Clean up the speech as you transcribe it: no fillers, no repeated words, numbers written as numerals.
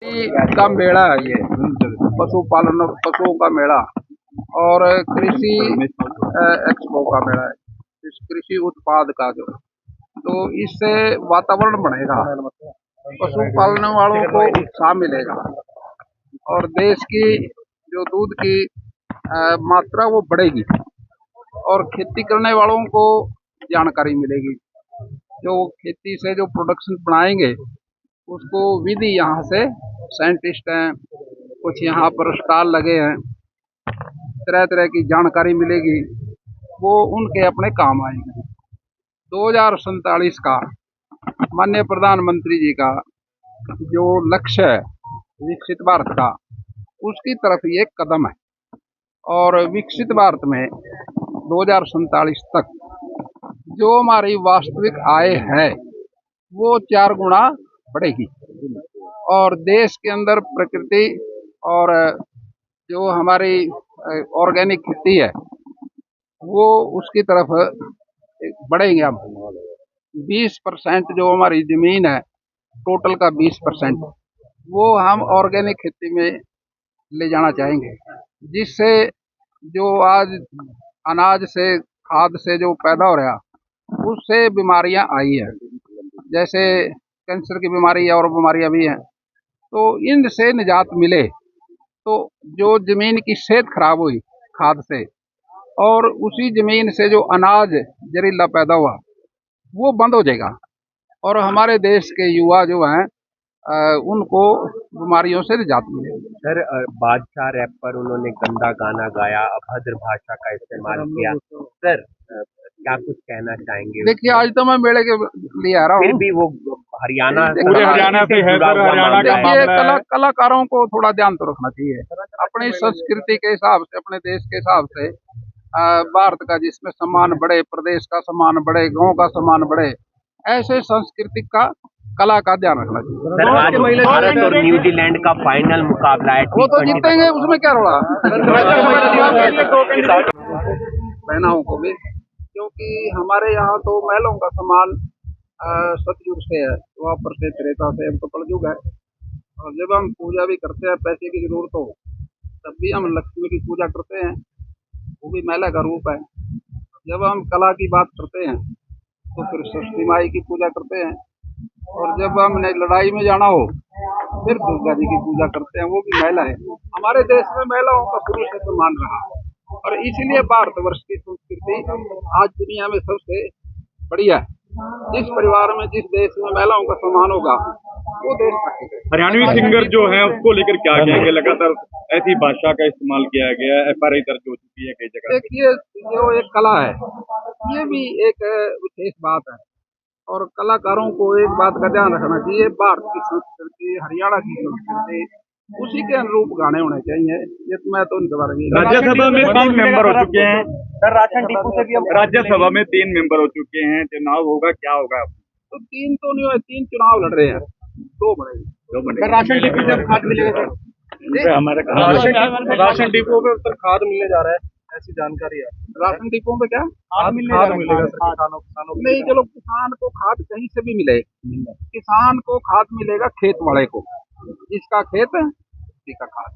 का मेला है ये, पशुपालन पशुओं का मेला और कृषि एक्सपो का मेला है, इस कृषि उत्पाद का जो, तो इससे वातावरण बढ़ेगा, पशुपालन वालों को उत्साह मिलेगा और देश की जो दूध की मात्रा वो बढ़ेगी और खेती करने वालों को जानकारी मिलेगी। जो खेती से जो प्रोडक्शन बनाएंगे उसको विधि यहाँ से साइंटिस्ट हैं, कुछ यहाँ पर स्टॉल लगे हैं, तरह तरह की जानकारी मिलेगी, वो उनके अपने काम आएगी। 2047 का माननीय प्रधानमंत्री जी का जो लक्ष्य है विकसित भारत का, उसकी तरफ ये कदम है और विकसित भारत में 2047 तक जो हमारी वास्तविक आय है वो 4 गुना बढ़ेगी और देश के अंदर प्रकृति और जो हमारी ऑर्गेनिक खेती है वो उसकी तरफ बढ़ेंगे। हम 20% जो हमारी जमीन है टोटल का 20% वो हम ऑर्गेनिक खेती में ले जाना चाहेंगे, जिससे जो आज अनाज से खाद से जो पैदा हो रहा उससे बीमारियां आई है, जैसे कैंसर की बीमारी और बीमारियां भी हैं, तो इनसे निजात मिले तो जो जमीन की सेहत खराब हुई खाद से और उसी जमीन से जो अनाज जहरीला पैदा हुआ वो बंद हो जाएगा और हमारे देश के युवा जो हैं उनको बीमारियों से निजात मिलेगी। सर, बादशाह रैप पर उन्होंने गंदा गाना गाया, अभद्र भाषा का इस्तेमाल किया। सर, क्या कुछ कहना चाहेंगे? देखिए, आज तो मैं मेले के लिए आ रहा हूँ, फिर भी वो हरियाणा पूरे हरियाणा से है सर, हरियाणा का मामला है। कलाकारों को थोड़ा ध्यान तो रखना चाहिए अपनी संस्कृति के हिसाब से, अपने देश के हिसाब से, भारत का जिसमें सम्मान बढ़े, प्रदेश का सम्मान बढ़े, गांव का सम्मान बढ़े, ऐसे सांस्कृतिक का कला का ध्यान रखना चाहिए। सर, आज भारत और न्यूजीलैंड का फाइनल मुकाबला है, वो तो जीतेंगे, उसमें क्या रोड़ा बहनाओं को भी, क्योंकि हमारे यहाँ तो महिलाओं का सम्मान सतयुग से है, द्वापर से त्रेता से, अब तो कलयुग है। और जब हम पूजा भी करते हैं पैसे की जरूरत हो तब भी हम लक्ष्मी की पूजा करते हैं, वो भी महिला का रूप है। जब हम कला की बात करते हैं तो फिर सरस्वती माई की पूजा करते हैं और जब हमने लड़ाई में जाना हो फिर दुर्गा जी की पूजा करते हैं, वो भी महिला है। हमारे देश में महिलाओं का शुरू से सम्मान रहा और इसीलिए भारतवर्ष की संस्कृति आज दुनिया में सबसे बढ़िया है। जिस परिवार में, जिस देश में महिलाओं का सम्मान होगा वो देश है। हरियाणवी सिंगर जो है उसको लेकर क्या कहेंगे? लगातार ऐसी भाषा का इस्तेमाल किया गया है, FRI दर्ज हो चुकी है कई जगह। देखिए, जो एक कला है ये भी एक विशेष बात है और कलाकारों को एक बात का ध्यान रखना चाहिए, भारत की संस्कृति, हरियाणा की संस्कृति, उसी के अनुरूप गाने होने चाहिए। ये तो मैं तो इनके बारे में, राज्यसभा में 3 मेंबर हो चुके हैं सर, राशन डिपो से भी राज्यसभा में 3 मेंबर हो चुके हैं, चुनाव होगा, क्या होगा? तो 3 तो नहीं हुए, 3 चुनाव लड़ रहे हैं, 2 बनेंगे। राशन डिपो से खाद मिलेगा सर? हमारे राशन डिपो पे सर खाद मिलने जा रहा है, ऐसी जानकारी है। राशन डिपो पे क्या खाद मिलेगा सर किसानों नहीं, चलो किसान को खाद कहीं से भी मिले, किसान को खाद मिलेगा खेत वाले को, जिसका खेत है उसी का खाद।